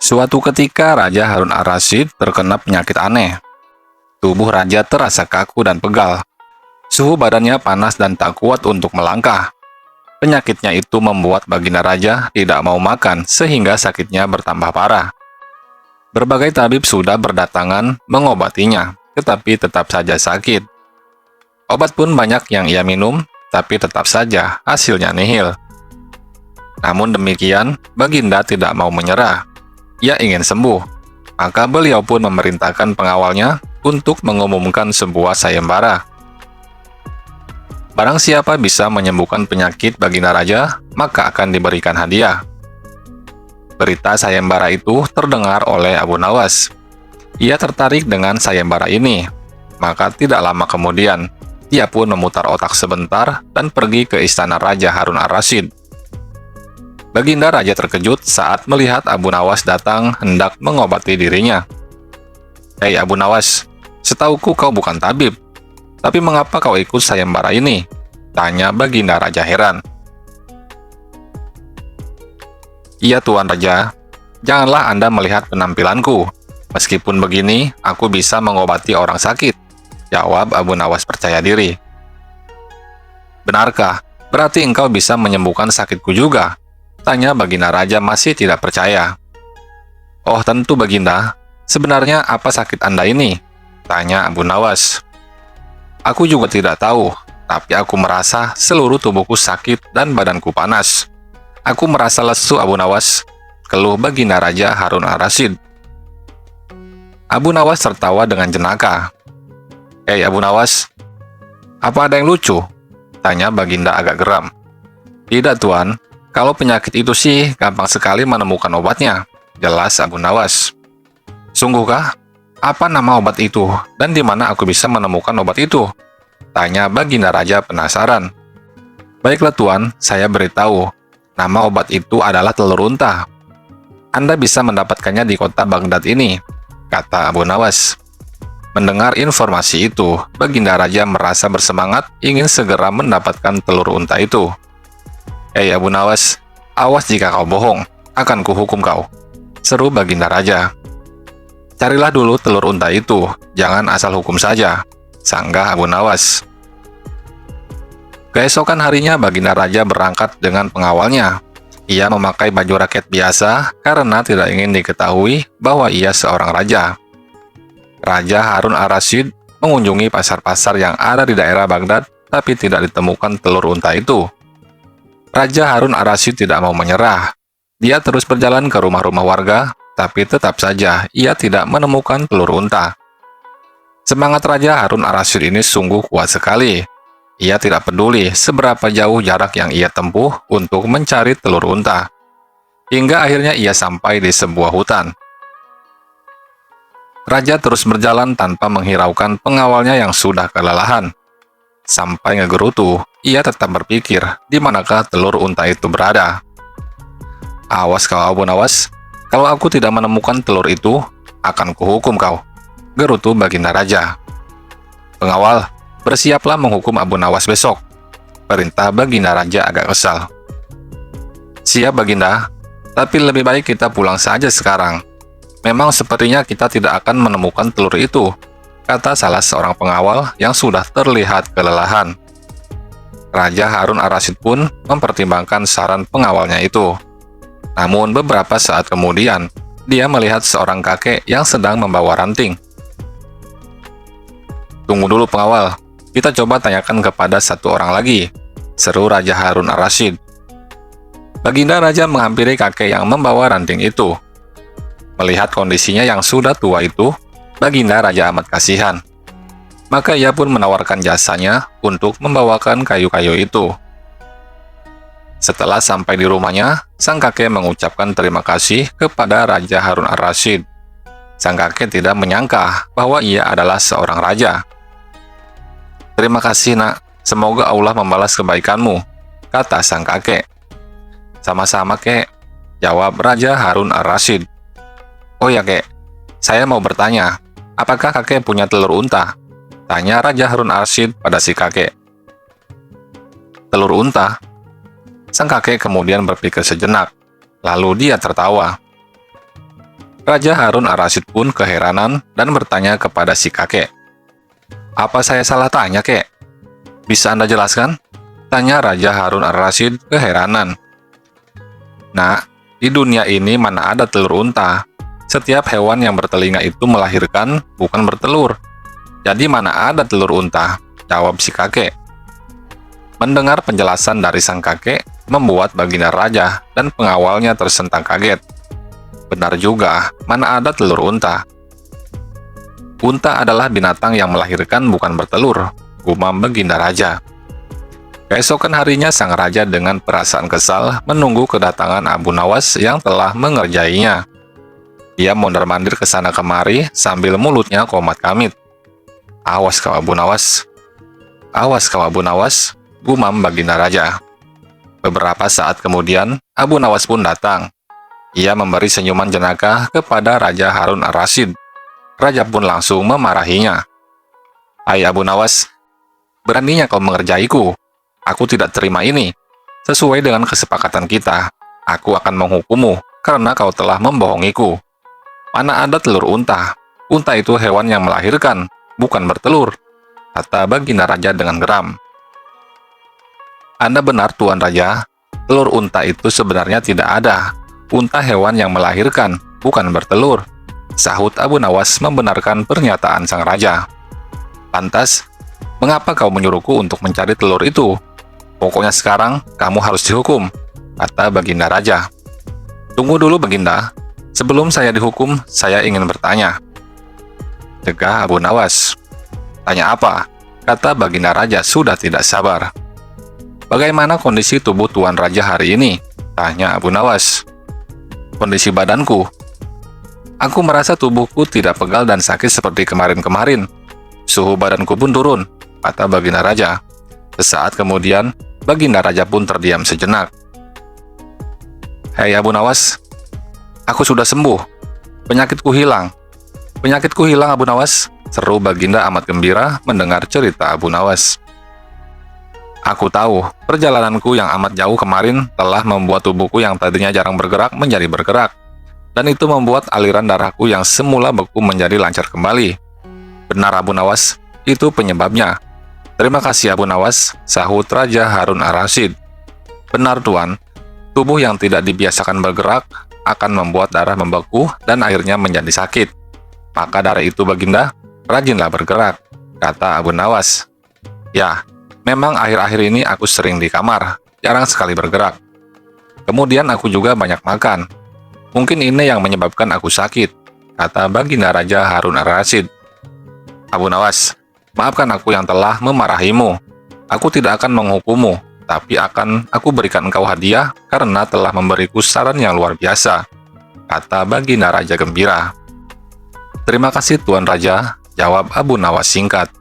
Suatu ketika Raja Harun ar-Rasyid terkena penyakit aneh. Tubuh raja terasa kaku dan pegal. Suhu badannya panas dan tak kuat untuk melangkah. Penyakitnya itu membuat baginda raja tidak mau makan sehingga sakitnya bertambah parah. Berbagai tabib sudah berdatangan mengobatinya, tetapi tetap saja sakit. Obat pun banyak yang ia minum, tapi tetap saja hasilnya nihil. Namun demikian, baginda tidak mau menyerah. Ia ingin sembuh, maka beliau pun memerintahkan pengawalnya untuk mengumumkan sebuah sayembara. Barang siapa bisa menyembuhkan penyakit baginda raja, maka akan diberikan hadiah. Berita sayembara itu terdengar oleh Abu Nawas. Ia tertarik dengan sayembara ini, maka tidak lama kemudian, ia pun memutar otak sebentar dan pergi ke istana Raja Harun ar-Rasyid. Baginda raja terkejut saat melihat Abu Nawas datang hendak mengobati dirinya. "Hei Abu Nawas, setauku kau bukan tabib. Tapi mengapa kau ikut sayembara ini?" tanya baginda raja heran. "Iya Tuan Raja, janganlah Anda melihat penampilanku. Meskipun begini, aku bisa mengobati orang sakit," jawab Abu Nawas percaya diri. "Benarkah? Berarti engkau bisa menyembuhkan sakitku juga?" tanya baginda raja masih tidak percaya. "Oh tentu baginda, sebenarnya apa sakit Anda ini?" tanya Abu Nawas. "Aku juga tidak tahu, tapi aku merasa seluruh tubuhku sakit dan badanku panas. Aku merasa lesu Abu Nawas," keluh baginda raja Harun ar-Rasyid. Abu Nawas tertawa dengan jenaka. "Hei Abu Nawas, apa ada yang lucu?" tanya baginda agak geram. "Tidak Tuan, kalau penyakit itu sih gampang sekali menemukan obatnya," jelas Abu Nawas. "Sungguhkah? Apa nama obat itu dan di mana aku bisa menemukan obat itu?" tanya baginda raja penasaran. "Baiklah Tuan, saya beritahu. Nama obat itu adalah telur unta. Anda bisa mendapatkannya di kota Baghdad ini," kata Abu Nawas. Mendengar informasi itu, baginda raja merasa bersemangat ingin segera mendapatkan telur unta itu. "Hei Abu Nawas, awas jika kau bohong, akan kuhukum kau," seru baginda raja. "Carilah dulu telur unta itu, jangan asal hukum saja," sanggah Abu Nawas. Keesokan harinya baginda raja berangkat dengan pengawalnya. Ia memakai baju rakyat biasa karena tidak ingin diketahui bahwa ia seorang raja. Raja Harun ar-Rasyid mengunjungi pasar-pasar yang ada di daerah Baghdad, tapi tidak ditemukan telur unta itu. Raja Harun ar-Rasyid tidak mau menyerah. Dia terus berjalan ke rumah-rumah warga, tapi tetap saja ia tidak menemukan telur unta. Semangat Raja Harun ar-Rasyid ini sungguh kuat sekali. Ia tidak peduli seberapa jauh jarak yang ia tempuh untuk mencari telur unta. Hingga akhirnya ia sampai di sebuah hutan. Raja terus berjalan tanpa menghiraukan pengawalnya yang sudah kelelahan. Sampai ngegerutu, ia tetap berpikir di manakah telur unta itu berada. "Awas kau Abu Nawas, kalau aku tidak menemukan telur itu, akan kuhukum kau," gerutu baginda raja. "Pengawal, bersiaplah menghukum Abu Nawas besok," perintah baginda raja agak kesal. "Siap baginda, tapi lebih baik kita pulang saja sekarang. Memang sepertinya kita tidak akan menemukan telur itu," kata salah seorang pengawal yang sudah terlihat kelelahan. Raja Harun ar-Rasyid pun mempertimbangkan saran pengawalnya itu. Namun beberapa saat kemudian, dia melihat seorang kakek yang sedang membawa ranting. "Tunggu dulu pengawal, kita coba tanyakan kepada satu orang lagi," seru Raja Harun ar-Rasyid. Baginda raja menghampiri kakek yang membawa ranting itu. Melihat kondisinya yang sudah tua itu, baginda raja amat kasihan. Maka ia pun menawarkan jasanya untuk membawakan kayu-kayu itu. Setelah sampai di rumahnya, sang kakek mengucapkan terima kasih kepada Raja Harun ar-Rasyid. Sang kakek tidak menyangka bahwa ia adalah seorang raja. "Terima kasih nak, semoga Allah membalas kebaikanmu," kata sang kakek. "Sama-sama kek," jawab Raja Harun ar-Rasyid. "Oh ya kek, saya mau bertanya, apakah kakek punya telur unta?" tanya Raja Harun ar-Rasyid pada si kakek. "Telur unta?" Sang kakek kemudian berpikir sejenak, lalu dia tertawa. Raja Harun ar-Rasyid pun keheranan dan bertanya kepada si kakek. "Apa saya salah tanya, kek? Bisa Anda jelaskan?" tanya Raja Harun ar-Rasyid keheranan. "Nak, di dunia ini mana ada telur unta? Setiap hewan yang bertelinga itu melahirkan, bukan bertelur. Jadi mana ada telur unta?" jawab si kakek. Mendengar penjelasan dari sang kakek, membuat baginda raja dan pengawalnya tersentak kaget. Benar juga, mana ada telur unta. "Unta adalah binatang yang melahirkan, bukan bertelur," gumam baginda raja. Keesokan harinya sang raja dengan perasaan kesal menunggu kedatangan Abu Nawas yang telah mengerjainya. Ia mondar-mandir ke sana kemari sambil mulutnya komat-kamit. "Awas kau Abu Nawas. Awas kau Abu Nawas," gumam baginda raja. Beberapa saat kemudian, Abu Nawas pun datang. Ia memberi senyuman jenaka kepada Raja Harun ar-Rasyid. Raja pun langsung memarahinya. "Hai Abu Nawas, beraninya kau mengerjaiku. Aku tidak terima ini. Sesuai dengan kesepakatan kita, aku akan menghukummu karena kau telah membohongiku. Mana ada telur unta? Unta itu hewan yang melahirkan, bukan bertelur," kata baginda raja dengan geram. "Anda benar, Tuan Raja. Telur unta itu sebenarnya tidak ada. Unta hewan yang melahirkan, bukan bertelur," sahut Abu Nawas membenarkan pernyataan sang raja. "Pantas, mengapa kau menyuruhku untuk mencari telur itu? Pokoknya sekarang kamu harus dihukum," kata baginda raja. "Tunggu dulu baginda, sebelum saya dihukum, saya ingin bertanya," cegah Abu Nawas. "Tanya apa?" kata baginda raja sudah tidak sabar. "Bagaimana kondisi tubuh Tuan Raja hari ini?" tanya Abu Nawas. "Kondisi badanku? Aku merasa tubuhku tidak pegal dan sakit seperti kemarin-kemarin. Suhu badanku pun turun," kata baginda raja. Sesaat kemudian, baginda raja pun terdiam sejenak. "Hei Abu Nawas, aku sudah sembuh. Penyakitku hilang. Penyakitku hilang Abu Nawas," seru baginda amat gembira mendengar cerita Abu Nawas. "Aku tahu, perjalananku yang amat jauh kemarin telah membuat tubuhku yang tadinya jarang bergerak menjadi bergerak. Dan itu membuat aliran darahku yang semula beku menjadi lancar kembali." "Benar Abu Nawas, itu penyebabnya." "Terima kasih Abu Nawas," sahut Raja Harun ar-Rasyid. "Benar Tuan, tubuh yang tidak dibiasakan bergerak akan membuat darah membeku dan akhirnya menjadi sakit. Maka dari itu baginda, rajinlah bergerak," kata Abu Nawas. "Ya, memang akhir-akhir ini aku sering di kamar, jarang sekali bergerak. Kemudian aku juga banyak makan. Mungkin ini yang menyebabkan aku sakit," kata baginda Raja Harun ar-Rasyid. "Abu Nawas, maafkan aku yang telah memarahimu. Aku tidak akan menghukummu, tapi akan aku berikan engkau hadiah karena telah memberiku saran yang luar biasa," kata baginda raja gembira. "Terima kasih Tuan Raja," jawab Abu Nawas singkat.